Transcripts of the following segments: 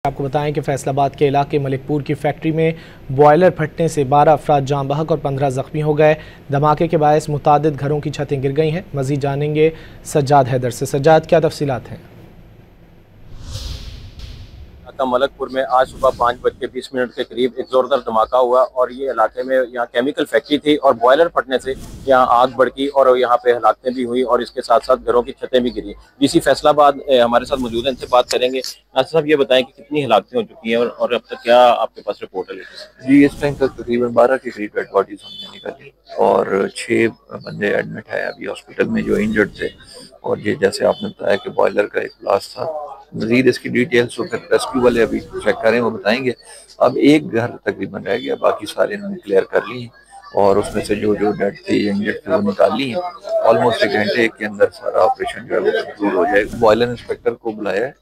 आपको बताएं कि फैसलाबाद के इलाके मलिकपुर की फैक्ट्री में बॉयलर फटने से 12 अफराद जान बहक और 15 जख्मी हो गए। धमाके के बायस मुतादिद घरों की छतें गिर गई हैं। मजीद जानेंगे सज्जाद हैदर से। सज्जाद, क्या तफसीलात हैं? मलकपुर में आज सुबह 5:20 के करीब एक जोरदार धमाका हुआ और ये इलाके में यहाँ केमिकल फैक्ट्री थी और बॉयलर फटने से यहाँ आग भड़की और यहाँ पे हलाकतें भी हुई और इसके साथ साथ घरों की छतें भी गिरी। डीसी फैसलाबाद हमारे साथ मौजूद हैं, इनसे बात करेंगे। नासिर साहब, ये बताएं कि कितनी हलाकतें हो चुकी हैं और अब तक क्या आपके पास रिपोर्ट है? जी, इस टाइम तक तकरीबन 12 के करीब डेड बॉडीज हमने निकाली और 6 बंदे एडमिट है अभी हॉस्पिटल में जो इंजर्ड थे। और ये जैसे आपने बताया कि बॉयलर का एक ब्लास्ट था, मजीद इसकी डिटेल्स तो फिर रेस्क्यू वाले अभी चेक करें, वो बताएंगे। अब एक घर तकरीबन रह गया, बाकी सारे इन्होंने क्लियर कर ली और उसमें से जो जो डेड थे इंजर्ड थे वो निकाल ली है। ऑलमोस्ट 1 घंटे के अंदर सारा ऑपरेशन जो है वो कंक्लूड हो जाएगा। बॉयलर इंस्पेक्टर को बुलाया है,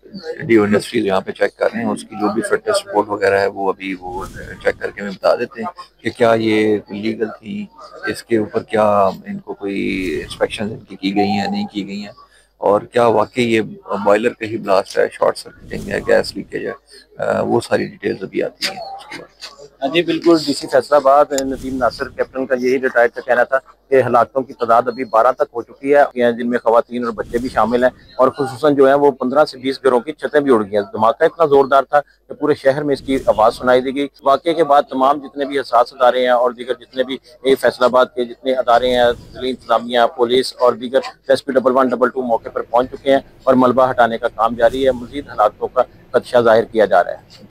डीओ इंडस्ट्रीज यहाँ पे चेक कर रहे हैं, उसकी जो भी फिटनेस रिपोर्ट वगैरह है वो अभी वो चेक करके हमें बता देते हैं कि क्या ये लीगल थी, इसके ऊपर क्या इनको कोई इंस्पेक्शन इनकी की गई हैं नहीं की गई हैं, और क्या वाकई ये बॉयलर का ही ब्लास्ट है, शॉर्ट सर्किटिंग है, गैस लीकेज है, वो सारी डिटेल्स अभी आती हैं उसके बाद। जी बिल्कुल, डीसी फैसलाबाद नदीम नासिर कैप्टन का यही रिटायर्ड का कहना था कि हलाकतों की तादाद अभी 12 तक हो चुकी है, जिनमें खवातीन और बच्चे भी शामिल हैं और खुसूसन जो है वो 15 से 20 घरों की छतें भी उड़ गई हैं। धमाका इतना जोरदार था कि पूरे शहर में इसकी आवाज़ सुनाई दी गई। वाक़े के बाद तमाम जितने भी हसास अदारे हैं और दीगर जितने भी फैसलाबाद के जितने अदारे हैं, जिले इंतजामिया, पुलिस और दीगर SP1122 मौके पर पहुँच चुके हैं और मलबा हटाने का काम जारी है। मज़ीद हलाकतों का खदशा जाहिर किया जा रहा है।